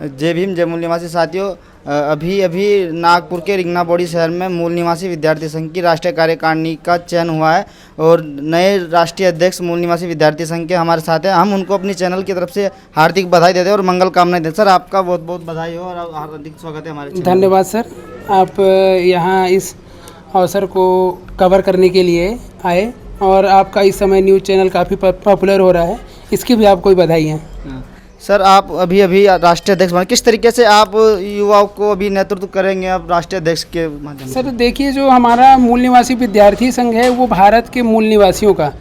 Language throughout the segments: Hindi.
जय भीम, जय मूल निवासी साथियों। अभी नागपुर के रिंगना बोड़ी शहर में मूल निवासी विद्यार्थी संघ की राष्ट्रीय कार्यकारिणी का चयन हुआ है और नए राष्ट्रीय अध्यक्ष मूल निवासी विद्यार्थी संघ के हमारे साथ हैं। हम उनको अपनी चैनल की तरफ से हार्दिक बधाई देते हैं और मंगल कामनाएं देते हैं। सर, आपका बहुत बहुत बधाई हो और हार्दिक स्वागत है हमारे चैनल। धन्यवाद सर, आप यहाँ इस अवसर को कवर करने के लिए आए और आपका इस समय न्यूज़ चैनल काफ़ी पॉपुलर हो रहा है, इसकी भी आपको बधाई है। सर, आप अभी राष्ट्रीय अध्यक्ष बने, किस तरीके से आप युवाओं को अभी नेतृत्व करेंगे आप राष्ट्रीय अध्यक्ष के माध्यम से? सर देखिए, जो हमारा मूल निवासी विद्यार्थी संघ है वो भारत के मूल निवासियों का,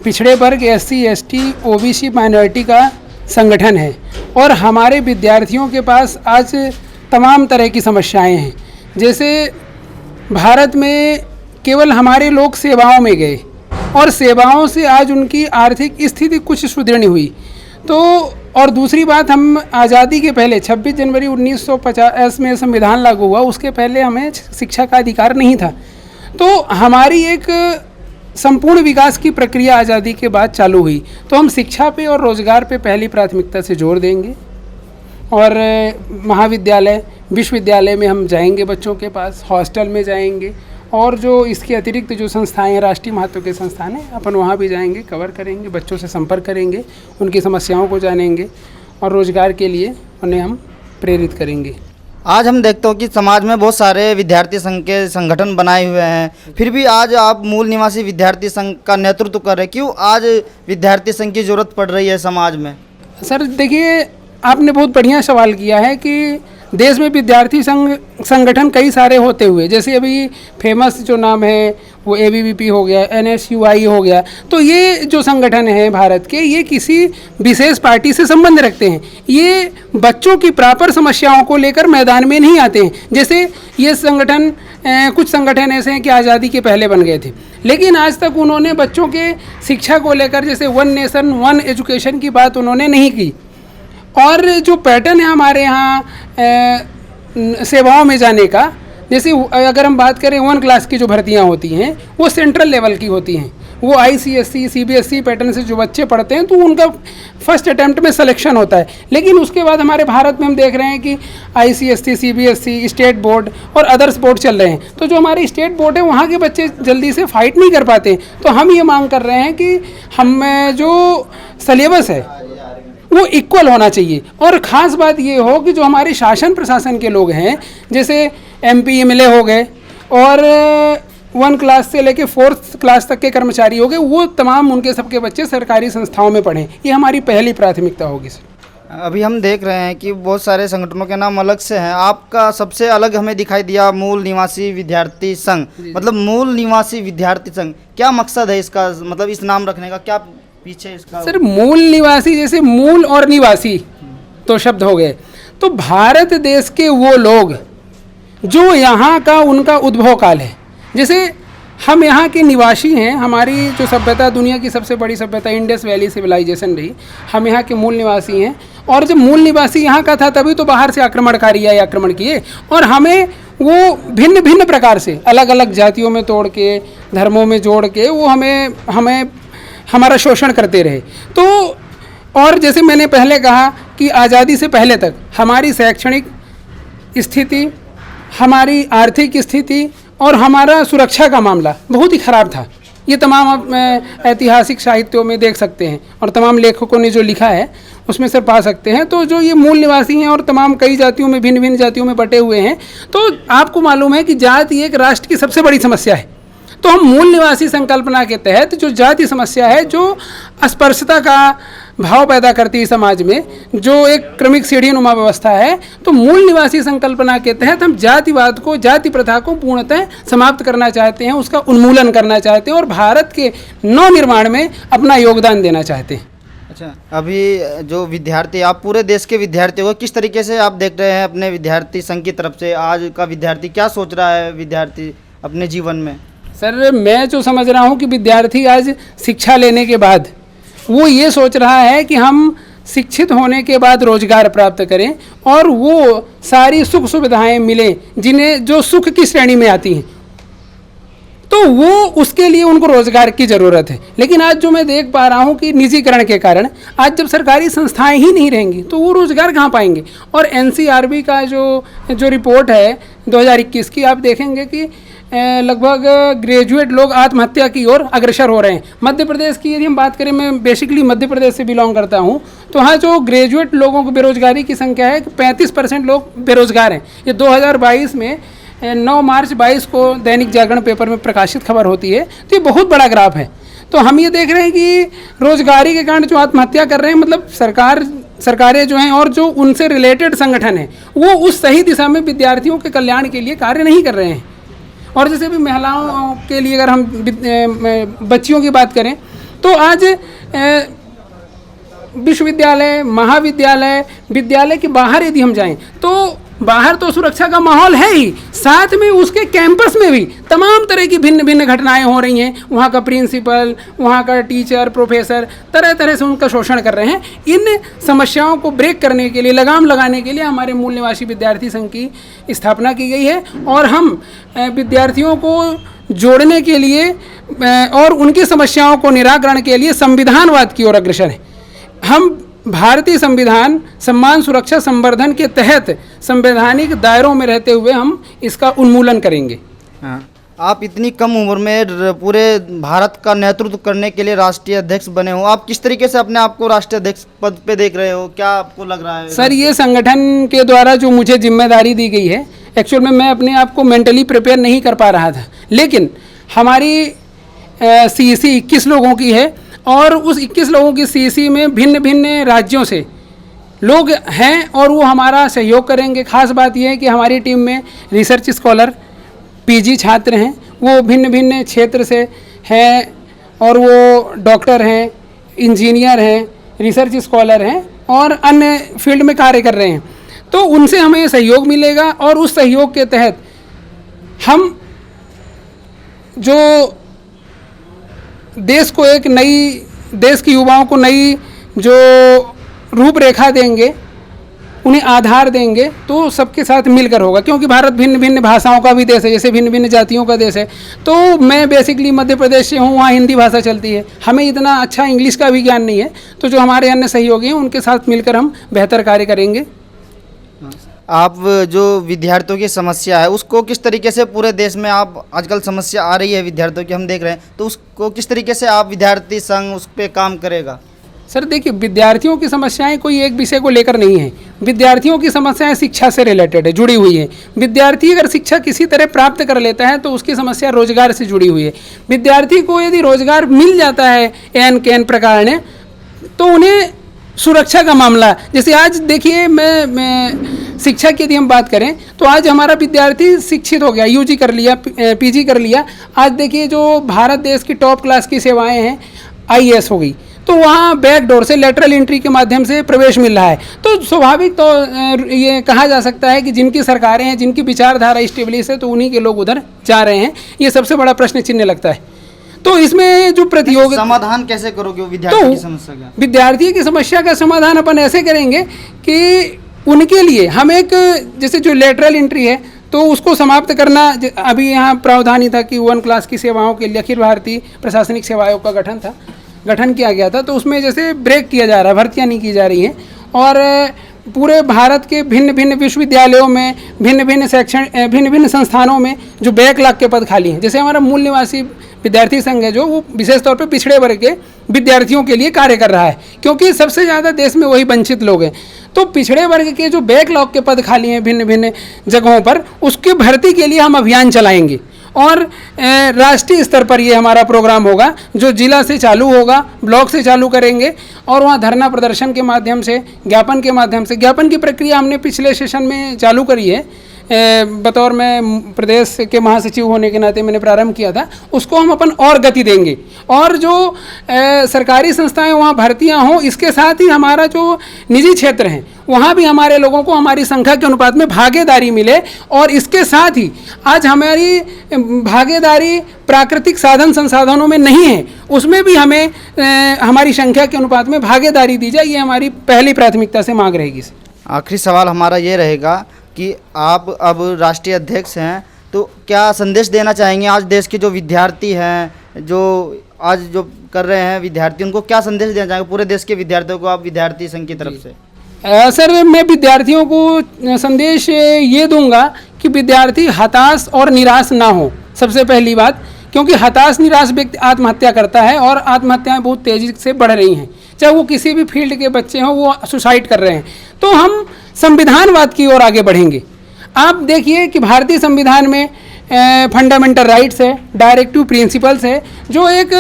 पिछड़े वर्ग, SC ST OBC माइनॉरिटी का संगठन है और हमारे विद्यार्थियों के पास आज तमाम तरह की समस्याएं हैं। जैसे भारत में केवल हमारे लोग सेवाओं में गए और सेवाओं से आज उनकी आर्थिक स्थिति कुछ सुदृढ़ नहीं हुई। तो और दूसरी बात, हम आज़ादी के पहले 26 जनवरी 1950 में संविधान लागू हुआ, उसके पहले हमें शिक्षा का अधिकार नहीं था। तो हमारी एक संपूर्ण विकास की प्रक्रिया आज़ादी के बाद चालू हुई। तो हम शिक्षा पे और रोज़गार पे पहली प्राथमिकता से जोर देंगे और महाविद्यालय विश्वविद्यालय में हम जाएंगे, बच्चों के पास हॉस्टल में जाएंगे और जो इसके अतिरिक्त जो संस्थाएं हैं, राष्ट्रीय महत्व के संस्थान हैं, अपन वहाँ भी जाएंगे, कवर करेंगे, बच्चों से संपर्क करेंगे, उनकी समस्याओं को जानेंगे और रोज़गार के लिए उन्हें हम प्रेरित करेंगे। आज हम देखते हो कि समाज में बहुत सारे विद्यार्थी संघ के संगठन बनाए हुए हैं, फिर भी आज आप मूल निवासी विद्यार्थी संघ का नेतृत्व कर रहे हैं। क्यों आज विद्यार्थी संघ की ज़रूरत पड़ रही है समाज में? सर देखिए, आपने बहुत बढ़िया सवाल किया है कि देश में विद्यार्थी संगठन कई सारे होते हुए, जैसे अभी फेमस जो नाम है वो ABVP हो गया, NSUI हो गया, तो ये जो संगठन है भारत के, ये किसी विशेष पार्टी से संबंध रखते हैं। ये बच्चों की प्रॉपर समस्याओं को लेकर मैदान में नहीं आते हैं। जैसे ये संगठन कुछ संगठन ऐसे हैं कि आज़ादी के पहले बन गए थे, लेकिन आज तक उन्होंने बच्चों के शिक्षा को लेकर, जैसे 1 नेशन 1 एजुकेशन की बात उन्होंने नहीं की। और जो पैटर्न है हमारे यहाँ सेवाओं में जाने का, जैसे अगर हम बात करें 1 क्लास की जो भर्तियाँ होती हैं वो सेंट्रल लेवल की होती हैं। वो ICSE CBSE पैटर्न से जो बच्चे पढ़ते हैं तो उनका फर्स्ट अटैम्प्ट में सिलेक्शन होता है। लेकिन उसके बाद हमारे भारत में हम देख रहे हैं कि ICSE CBSE स्टेट बोर्ड और अदर्स बोर्ड चल रहे हैं। तो जो हमारे स्टेट बोर्ड है वहाँ के बच्चे जल्दी से फाइट नहीं कर पाते। तो हम ये मांग कर रहे हैं कि हम जो सिलेबस है वो इक्वल होना चाहिए। और ख़ास बात ये हो कि जो हमारे शासन प्रशासन के लोग हैं, जैसे MP MLA हो गए और 1 क्लास से लेके 4th क्लास तक के कर्मचारी हो गए, वो तमाम उनके सबके बच्चे सरकारी संस्थाओं में पढ़ें। ये हमारी पहली प्राथमिकता होगी सर। अभी हम देख रहे हैं कि बहुत सारे संगठनों के नाम अलग से हैं, आपका सबसे अलग हमें दिखाई दिया मूल निवासी विद्यार्थी संघ। मतलब मूल निवासी विद्यार्थी संघ, क्या मकसद है इसका, मतलब इस नाम रखने का क्या पीछे इसका? सर मूल निवासी, जैसे मूल और निवासी तो शब्द हो गए, तो भारत देश के वो लोग जो यहाँ का उनका उद्भव काल है। जैसे हम यहाँ के निवासी हैं, हमारी जो सभ्यता दुनिया की सबसे बड़ी सभ्यता इंडस वैली सिविलाइजेशन रही, हम यहाँ के मूल निवासी हैं। और जब मूल निवासी यहाँ का था तभी तो बाहर से आक्रमणकारी आए, आक्रमण किए और हमें वो भिन्न भिन्न प्रकार से अलग अलग जातियों में तोड़ के, धर्मों में जोड़ के वो हमें हमारा शोषण करते रहे। तो और जैसे मैंने पहले कहा कि आज़ादी से पहले तक हमारी शैक्षणिक स्थिति, हमारी आर्थिक स्थिति और हमारा सुरक्षा का मामला बहुत ही ख़राब था। ये तमाम आप ऐतिहासिक साहित्यों में देख सकते हैं और तमाम लेखकों ने जो लिखा है उसमें से पा सकते हैं। तो जो ये मूल निवासी हैं और तमाम कई जातियों में, भिन्न भिन्न जातियों में बटे हुए हैं, तो आपको मालूम है कि जाति एक राष्ट्र की सबसे बड़ी समस्या है। तो हम मूल निवासी संकल्पना के तहत जो जाति समस्या है, जो अस्पृश्यता का भाव पैदा करती है समाज में, जो एक क्रमिक सीढ़ी नुमा व्यवस्था है, तो मूल निवासी संकल्पना के तहत हम जातिवाद को, जाति प्रथा को पूर्णतः समाप्त करना चाहते हैं, उसका उन्मूलन करना चाहते हैं और भारत के नवनिर्माण में अपना योगदान देना चाहते हैं। अच्छा, अभी जो विद्यार्थी, आप पूरे देश के विद्यार्थी हो, किस तरीके से आप देख रहे हैं अपने विद्यार्थी संघ की तरफ से? आज का विद्यार्थी क्या सोच रहा है विद्यार्थी अपने जीवन में? सर मैं जो समझ रहा हूँ कि विद्यार्थी आज शिक्षा लेने के बाद वो ये सोच रहा है कि हम शिक्षित होने के बाद रोजगार प्राप्त करें और वो सारी सुख सुविधाएं मिलें जिन्हें जो सुख की श्रेणी में आती हैं। तो वो उसके लिए उनको रोजगार की ज़रूरत है। लेकिन आज जो मैं देख पा रहा हूँ कि निजीकरण के कारण आज जब सरकारी संस्थाएं ही नहीं रहेंगी तो वो रोजगार कहाँ पाएंगे। और एनसीआरबी का जो रिपोर्ट है 2021 की, आप देखेंगे कि लगभग ग्रेजुएट लोग आत्महत्या की ओर अग्रसर हो रहे हैं। मध्य प्रदेश की यदि हम बात करें, मैं बेसिकली मध्य प्रदेश से बिलोंग करता हूँ, तो वहाँ जो ग्रेजुएट लोगों को बेरोजगारी की संख्या है 35% लोग बेरोजगार हैं। ये 2022 में 9 मार्च 22 को दैनिक जागरण पेपर में प्रकाशित खबर होती है। तो ये बहुत बड़ा ग्राफ है। तो हम ये देख रहे हैं कि रोजगारी के कारण जो आत्महत्या कर रहे हैं, मतलब सरकारें जो हैं और जो उनसे रिलेटेड संगठन हैं वो उस सही दिशा में विद्यार्थियों के कल्याण के लिए कार्य नहीं कर रहे हैं। और जैसे भी महिलाओं के लिए अगर हम बच्चियों की बात करें तो आज विश्वविद्यालय, महाविद्यालय, विद्यालय के बाहर यदि हम जाएं तो बाहर तो सुरक्षा का माहौल है ही, साथ में उसके कैंपस में भी तमाम तरह की भिन्न भिन्न घटनाएं हो रही हैं। वहाँ का प्रिंसिपल, वहाँ का टीचर, प्रोफेसर तरह तरह से उनका शोषण कर रहे हैं। इन समस्याओं को ब्रेक करने के लिए, लगाम लगाने के लिए हमारे मूल निवासी विद्यार्थी संघ की स्थापना की गई है। और हम विद्यार्थियों को जोड़ने के लिए और उनकी समस्याओं को निराकरण के लिए संविधानवाद की ओर अग्रसर हैं। हम भारतीय संविधान सम्मान, सुरक्षा, संवर्धन के तहत संवैधानिक दायरों में रहते हुए हम इसका उन्मूलन करेंगे। हाँ, आप इतनी कम उम्र में पूरे भारत का नेतृत्व करने के लिए राष्ट्रीय अध्यक्ष बने हो, आप किस तरीके से अपने आप को राष्ट्रीय अध्यक्ष पद पे देख रहे हो? क्या आपको लग रहा है? सर, ये संगठन के द्वारा जो मुझे जिम्मेदारी दी गई है, एक्चुअल में मैं अपने आप को मेंटली प्रिपेयर नहीं कर पा रहा था। लेकिन हमारी CEC 21 लोगों की है और उस 21 लोगों की CEC में भिन्न भिन्न राज्यों से लोग हैं और वो हमारा सहयोग करेंगे। खास बात यह है कि हमारी टीम में रिसर्च स्कॉलर, PG छात्र हैं, वो भिन्न भिन्न क्षेत्र से हैं और वो डॉक्टर हैं, इंजीनियर हैं, रिसर्च स्कॉलर हैं और अन्य फील्ड में कार्य कर रहे हैं। तो उनसे हमें सहयोग मिलेगा और उस सहयोग के तहत हम जो देश को एक नई, देश के युवाओं को नई जो रूपरेखा देंगे, उन्हें आधार देंगे, तो सबके साथ मिलकर होगा। क्योंकि भारत भिन्न भिन्न भाषाओं का भी देश है, जैसे भिन्न भिन्न जातियों का देश है। तो मैं बेसिकली मध्य प्रदेश से हूँ, वहाँ हिंदी भाषा चलती है, हमें इतना अच्छा इंग्लिश का भी ज्ञान नहीं है। तो जो हमारे अन्य सहयोगी हैं उनके साथ मिलकर हम बेहतर कार्य करेंगे। आप जो विद्यार्थियों की समस्या है उसको किस तरीके से, पूरे देश में आप आजकल समस्या आ रही है विद्यार्थियों की, हम देख रहे हैं, तो उसको किस तरीके से आप विद्यार्थी संघ उस पर काम करेगा? सर देखिए, विद्यार्थियों की समस्याएं कोई एक विषय को लेकर नहीं है। विद्यार्थियों की समस्याएं शिक्षा से रिलेटेड है, जुड़ी हुई है। विद्यार्थी अगर शिक्षा किसी तरह प्राप्त कर लेता है तो उसकी समस्या रोजगार से जुड़ी हुई है। विद्यार्थी को यदि रोजगार मिल जाता है एन के एन प्रकार ने, तो उन्हें सुरक्षा का मामला, जैसे आज देखिए मैं शिक्षा की यदि हम बात करें तो आज हमारा विद्यार्थी शिक्षित हो गया, UG कर लिया, PG कर लिया। आज देखिए जो भारत देश की टॉप क्लास की सेवाएं हैं, IAS हो गई, तो वहाँ बैक डोर से लेटरल एंट्री के माध्यम से प्रवेश मिल रहा है। तो स्वाभाविक तो ये कहा जा सकता है कि जिनकी सरकारें हैं, जिनकी विचारधारा स्टेबलिश है, तो उन्हीं के लोग उधर जा रहे हैं। ये सबसे बड़ा प्रश्न चिन्ह लगता है। तो इसमें जो प्रतियोगिता, समाधान कैसे करोगे विद्यार्थी की समस्या का? विद्यार्थी की समस्या का समाधान अपन ऐसे करेंगे कि उनके लिए हम एक, जैसे जो लेटरल एंट्री है तो उसको समाप्त करना। अभी यहाँ प्रावधान ही था कि 1 क्लास की सेवाओं के लिए अखिल भारतीय प्रशासनिक सेवा आयोग का गठन किया गया था। तो उसमें जैसे ब्रेक किया जा रहा है, भर्तियाँ नहीं की जा रही हैं और पूरे भारत के भिन्न भिन्न विश्वविद्यालयों में, भिन्न भिन्न संस्थानों में जो बैकलॉग के पद खाली हैं, जैसे हमारा मूल निवासी विद्यार्थी संघ है जो वो विशेष तौर पे पिछड़े वर्ग के विद्यार्थियों के लिए कार्य कर रहा है, क्योंकि सबसे ज़्यादा देश में वही वंचित लोग हैं। तो पिछड़े वर्ग के जो बैकलॉग के पद खाली हैं भिन्न भिन्न जगहों पर, उसकी भर्ती के लिए हम अभियान चलाएंगे और राष्ट्रीय स्तर पर ये हमारा प्रोग्राम होगा, जो जिला से चालू होगा, ब्लॉक से चालू करेंगे और वहाँ धरना प्रदर्शन के माध्यम से, ज्ञापन के माध्यम से, ज्ञापन की प्रक्रिया हमने पिछले सेशन में चालू करी है। बतौर मैं प्रदेश के महासचिव होने के नाते मैंने प्रारंभ किया था, उसको हम अपन और गति देंगे और जो सरकारी संस्थाएं वहाँ भर्तियाँ हों, इसके साथ ही हमारा जो निजी क्षेत्र हैं वहाँ भी हमारे लोगों को हमारी संख्या के अनुपात में भागीदारी मिले। और इसके साथ ही आज हमारी भागीदारी प्राकृतिक साधन संसाधनों में नहीं है, उसमें भी हमें हमारी संख्या के अनुपात में भागीदारी दी जाए, ये हमारी पहली प्राथमिकता से मांग रहेगी। आखिरी सवाल हमारा ये रहेगा कि आप अब राष्ट्रीय अध्यक्ष हैं, तो क्या संदेश देना चाहेंगे आज देश के जो विद्यार्थी हैं, जो आज जो कर रहे हैं विद्यार्थी, उनको क्या संदेश देना चाहेंगे पूरे देश के विद्यार्थियों को, आप विद्यार्थी संघ की तरफ से? सर, मैं विद्यार्थियों को संदेश ये दूंगा कि विद्यार्थी हताश और निराश ना हो, सबसे पहली बात, क्योंकि हताश निराश व्यक्ति आत्महत्या करता है और आत्महत्याएं बहुत तेज़ी से बढ़ रही हैं। चाहे वो किसी भी फील्ड के बच्चे हों, वो सुसाइड कर रहे हैं। तो हम संविधानवाद की ओर आगे बढ़ेंगे। आप देखिए कि भारतीय संविधान में फंडामेंटल राइट्स है, डायरेक्टिव प्रिंसिपल्स है, जो एक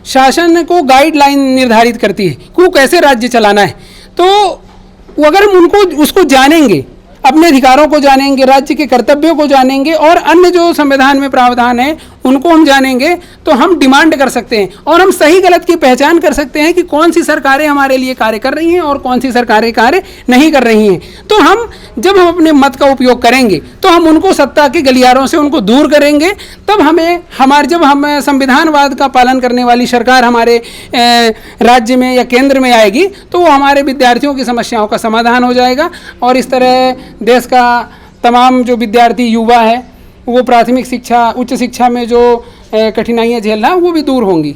शासन को गाइडलाइन निर्धारित करती है कि वो कैसे राज्य चलाना है। तो अगर हम उसको जानेंगे, अपने अधिकारों को जानेंगे, राज्य के कर्तव्यों को जानेंगे और अन्य जो संविधान में प्रावधान है उनको हम जानेंगे, तो हम डिमांड कर सकते हैं और हम सही गलत की पहचान कर सकते हैं कि कौन सी सरकारें हमारे लिए कार्य कर रही हैं और कौन सी सरकारें कार्य नहीं कर रही हैं। तो जब हम अपने मत का उपयोग करेंगे तो हम उनको सत्ता के गलियारों से उनको दूर करेंगे। तब जब हम संविधानवाद का पालन करने वाली सरकार हमारे राज्य में या केंद्र में आएगी, तो वो हमारे विद्यार्थियों की समस्याओं का समाधान हो जाएगा और इस तरह देश का तमाम जो विद्यार्थी युवा है वो प्राथमिक शिक्षा, उच्च शिक्षा में जो कठिनाइयाँ झेल रहा है वो भी दूर होंगी।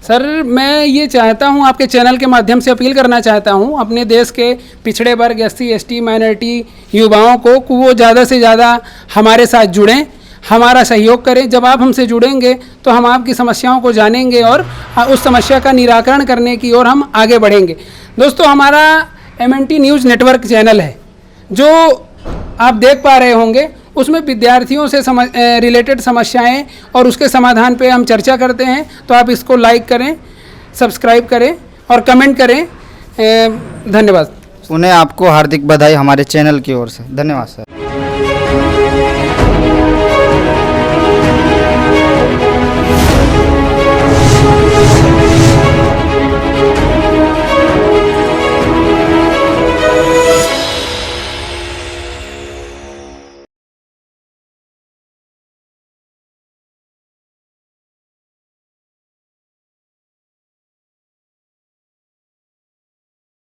सर, मैं ये चाहता हूँ, आपके चैनल के माध्यम से अपील करना चाहता हूँ अपने देश के पिछड़े वर्ग, SC ST माइनॉरिटी युवाओं को कि वो ज़्यादा से ज़्यादा हमारे साथ जुड़ें, हमारा सहयोग करें। जब आप हमसे जुड़ेंगे तो हम आपकी समस्याओं को जानेंगे और उस समस्या का निराकरण करने की ओर हम आगे बढ़ेंगे। दोस्तों, हमारा MNT न्यूज़ नेटवर्क चैनल है जो आप देख पा रहे होंगे, उसमें विद्यार्थियों से रिलेटेड समस्याएं और उसके समाधान पे हम चर्चा करते हैं। तो आप इसको लाइक करें, सब्सक्राइब करें और कमेंट करें। धन्यवाद। उन्हें आपको हार्दिक बधाई हमारे चैनल की ओर से। धन्यवाद सर।